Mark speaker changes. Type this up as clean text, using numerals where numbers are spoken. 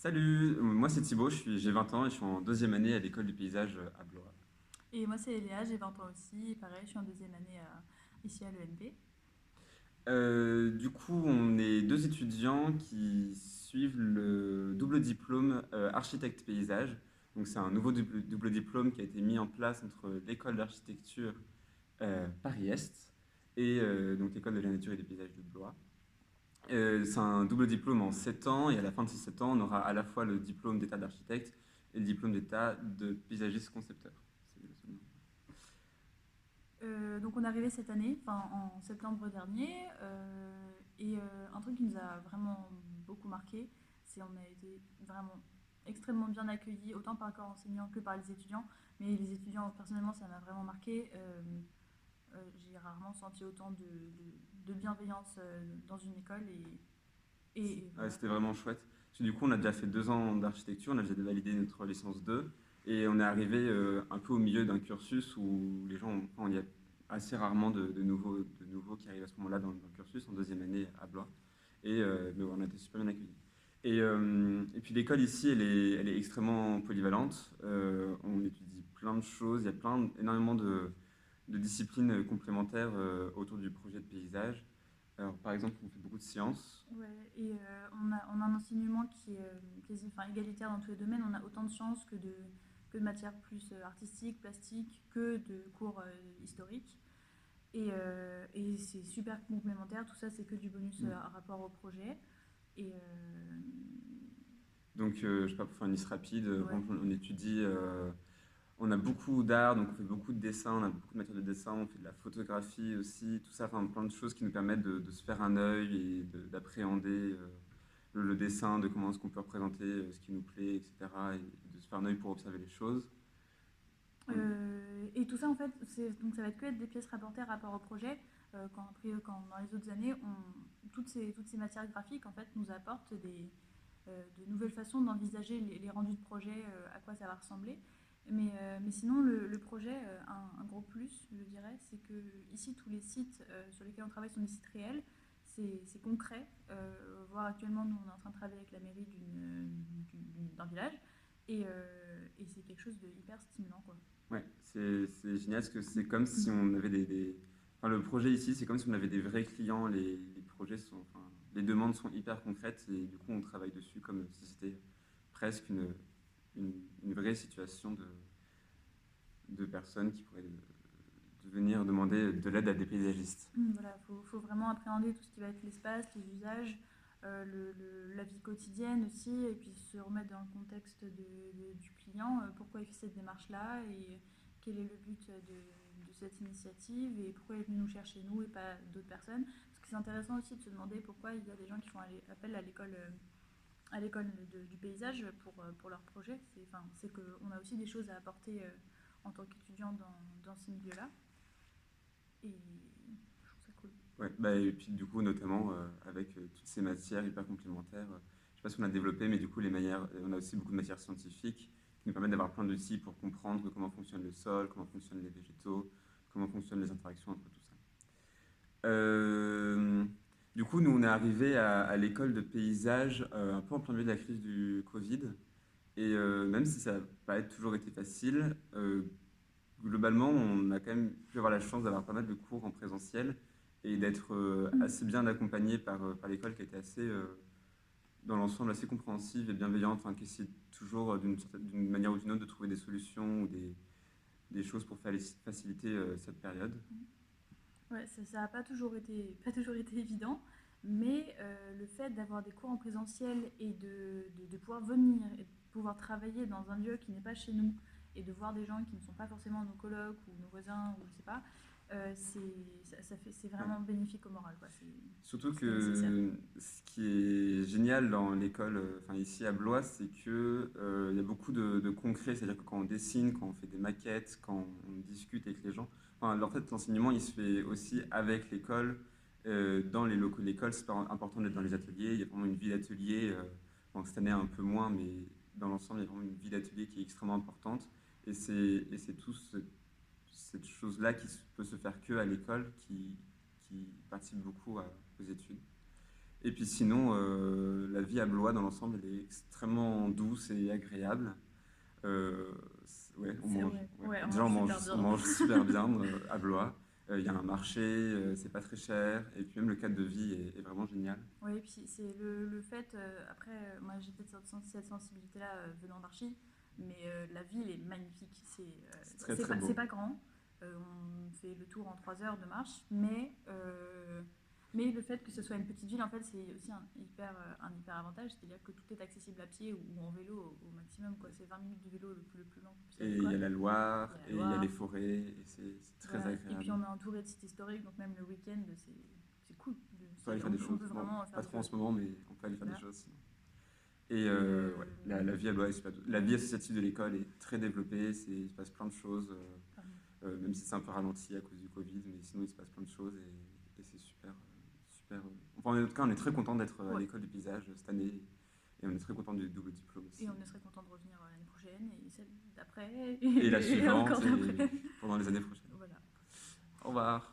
Speaker 1: Salut, moi c'est Thibaut, j'ai 20 ans et je suis en deuxième année à l'école du paysage à Blois.
Speaker 2: Et moi, c'est Eléa, j'ai 20 ans aussi. Et pareil, je suis en deuxième année ici à l'ENP.
Speaker 1: Du coup, on est deux étudiants qui suivent le double diplôme architecte paysage. Donc c'est un nouveau double diplôme qui a été mis en place entre l'école d'architecture Paris-Est et donc l'école de la nature et des paysages de Blois. C'est un double diplôme en 7 ans et à la fin de ces 7 ans, on aura à la fois le diplôme d'état d'architecte et le diplôme d'état de paysagiste concepteur. C'est le seul nom.
Speaker 2: Donc, on est arrivé cette année, enfin en septembre dernier. Un truc qui nous a vraiment beaucoup marqué, c'est on a été vraiment extrêmement bien accueillis, autant par le corps enseignant que par les étudiants. Mais les étudiants, personnellement, ça m'a vraiment marqué. J'ai rarement senti autant de bienveillance dans une école. Et
Speaker 1: Ouais,
Speaker 2: voilà
Speaker 1: c'était
Speaker 2: quoi.
Speaker 1: vraiment chouette. Parce que du coup, on a déjà fait 2 ans d'architecture, on a déjà validé notre licence 2, et on est arrivé un peu au milieu d'un cursus où les gens, enfin, il y a assez rarement de nouveaux qui arrivent à ce moment-là dans le cursus, en deuxième année à Blois. Mais ouais, on a été super bien accueillis. Et puis l'école ici, elle est extrêmement polyvalente. On étudie plein de choses, il y a énormément de disciplines complémentaires autour du projet de paysage. Alors, par exemple, on fait beaucoup de sciences.
Speaker 2: Ouais, on a un enseignement qui est quasi, enfin, égalitaire dans tous les domaines. On a autant de sciences que de matières plus artistiques, plastiques, que de cours historiques. Et c'est super complémentaire. Tout ça, c'est que du bonus
Speaker 1: Mm.
Speaker 2: à rapport au projet. Et
Speaker 1: Donc, je sais pas, pour faire une liste rapide, par
Speaker 2: ouais.
Speaker 1: exemple, on étudie, on a beaucoup d'art, donc on fait beaucoup de dessins, on a beaucoup de matières de dessin, on fait de la photographie aussi, tout ça, enfin plein de choses qui nous permettent de se faire un œil et d'appréhender le dessin, de comment est-ce qu'on peut représenter ce qui nous plaît, etc. Et de se faire un œil pour observer les choses. On-
Speaker 2: Et tout ça, en fait, donc ça va être que être des pièces rapportées à rapport au projet. Quand dans les autres années, toutes ces matières graphiques, en fait, nous apportent de nouvelles façons d'envisager les rendus de projet, à quoi ça va ressembler. Mais sinon, le projet, un gros plus, je dirais, c'est que ici, tous les sites sur lesquels on travaille sont des sites réels. C'est concret. Voir actuellement, nous, on est en train de travailler avec la mairie d'un village. Et c'est quelque chose de hyper stimulant, quoi.
Speaker 1: Ouais, c'est génial parce que c'est comme si on avait enfin, le projet ici, c'est comme si on avait des vrais clients, les projets sont, enfin, les demandes sont hyper concrètes et du coup on travaille dessus comme si c'était presque une vraie situation de personnes qui pourraient venir demander de l'aide à des paysagistes.
Speaker 2: Voilà, faut vraiment appréhender tout ce qui va être l'espace, les usages, la vie quotidienne aussi, et puis se remettre dans le contexte du client, pourquoi il fait cette démarche-là, et quel est le but de cette initiative, et pourquoi il est venu nous chercher nous et pas d'autres personnes. Parce que c'est intéressant aussi de se demander pourquoi il y a des gens qui font appel à l'école du paysage pour leur projet. C'est qu'on a aussi des choses à apporter en tant qu'étudiant dans ces milieux-là, et je trouve ça cool.
Speaker 1: Ouais, bah, et puis du coup notamment avec toutes ces matières hyper complémentaires, je sais pas si on a développé, mais du coup on a aussi beaucoup de matières scientifiques qui nous permettent d'avoir plein d'outils pour comprendre comment fonctionne le sol, comment fonctionnent les végétaux, comment fonctionnent les interactions entre tout ça. Euh, du coup, nous, on est arrivé à l'école de paysage un peu en plein milieu de la crise du Covid. Et même si ça n'a pas toujours été facile, globalement, on a quand même pu avoir la chance d'avoir pas mal de cours en présentiel et d'être assez bien accompagné par l'école qui a été assez, dans l'ensemble, assez compréhensive et bienveillante, enfin, qui essaie toujours d'une manière ou d'une autre de trouver des solutions ou des choses pour faciliter cette période.
Speaker 2: Ouais, ça n'a pas toujours été évident, mais le fait d'avoir des cours en présentiel et de pouvoir venir et de pouvoir travailler dans un lieu qui n'est pas chez nous et de voir des gens qui ne sont pas forcément nos colocs ou nos voisins ou je sais pas, c'est
Speaker 1: Ouais.
Speaker 2: vraiment bénéfique au moral, quoi.
Speaker 1: Surtout
Speaker 2: C'est nécessaire.
Speaker 1: que ce qui est génial dans l'école, enfin ici à Blois, c'est que il y a beaucoup de concret, c'est-à-dire que quand on dessine, quand on fait des maquettes, quand on discute avec les gens, enfin, en fait l'enseignement il se fait aussi avec l'école, dans les locaux de l'école, c'est pas important d'être dans les ateliers, il y a vraiment une vie d'atelier, bon, cette année un peu moins, mais dans l'ensemble il y a vraiment une vie d'atelier qui est extrêmement importante, et c'est tout cette chose-là qui peut se faire que à l'école qui participe beaucoup aux études. Et puis sinon, la vie à Blois dans l'ensemble, elle est extrêmement douce et agréable. Ouais, on
Speaker 2: C'est
Speaker 1: mange.
Speaker 2: vrai.
Speaker 1: Ouais.
Speaker 2: Ouais, on
Speaker 1: Déjà,
Speaker 2: mange super
Speaker 1: on
Speaker 2: bien.
Speaker 1: mange super bien à Blois. Il y a un marché, c'est pas très cher, et puis même le cadre de vie est vraiment génial.
Speaker 2: Oui, et puis c'est le fait, après, moi j'ai peut-être cette sensibilité-là venant d'Archie, mais la ville est magnifique.
Speaker 1: C'est très très beau.
Speaker 2: C'est pas grand, on fait le tour en 3 heures de marche, mais le fait que ce soit une petite ville, en fait, c'est aussi un hyper avantage, c'est-à-dire que tout est accessible à pied ou en vélo au maximum, quoi. C'est 20 minutes de vélo le plus long qu'on puisse
Speaker 1: Et
Speaker 2: aller,
Speaker 1: il
Speaker 2: quoi.
Speaker 1: y a la Loire,
Speaker 2: Il y a la
Speaker 1: et il y a les
Speaker 2: Loire,
Speaker 1: forêts, et c'est très
Speaker 2: voilà. Et puis
Speaker 1: agréable.
Speaker 2: on est entouré de sites historiques, donc même le week-end, c'est cool.
Speaker 1: On peut aller faire des
Speaker 2: On
Speaker 1: choses.
Speaker 2: peut
Speaker 1: Bon,
Speaker 2: vraiment faire
Speaker 1: pas
Speaker 2: des
Speaker 1: trop en
Speaker 2: choses.
Speaker 1: ce moment, mais on peut aller faire des
Speaker 2: Voilà.
Speaker 1: choses sinon. Et
Speaker 2: Et
Speaker 1: ouais, la vie à Blois est super. La vie associative de l'école est très développée, il se passe plein de choses,
Speaker 2: pardon.
Speaker 1: même si c'est un peu ralenti à cause du Covid, mais sinon il se passe plein de choses et c'est super. Super enfin, en tout cas, on est très content d'être à
Speaker 2: Ouais.
Speaker 1: l'école du paysage cette année et on est très content du double diplôme aussi.
Speaker 2: Et on serait content de revenir l'année prochaine et celle d'après
Speaker 1: Et la
Speaker 2: et
Speaker 1: suivante
Speaker 2: encore d'après.
Speaker 1: et pendant les années prochaines.
Speaker 2: Voilà.
Speaker 1: Au revoir.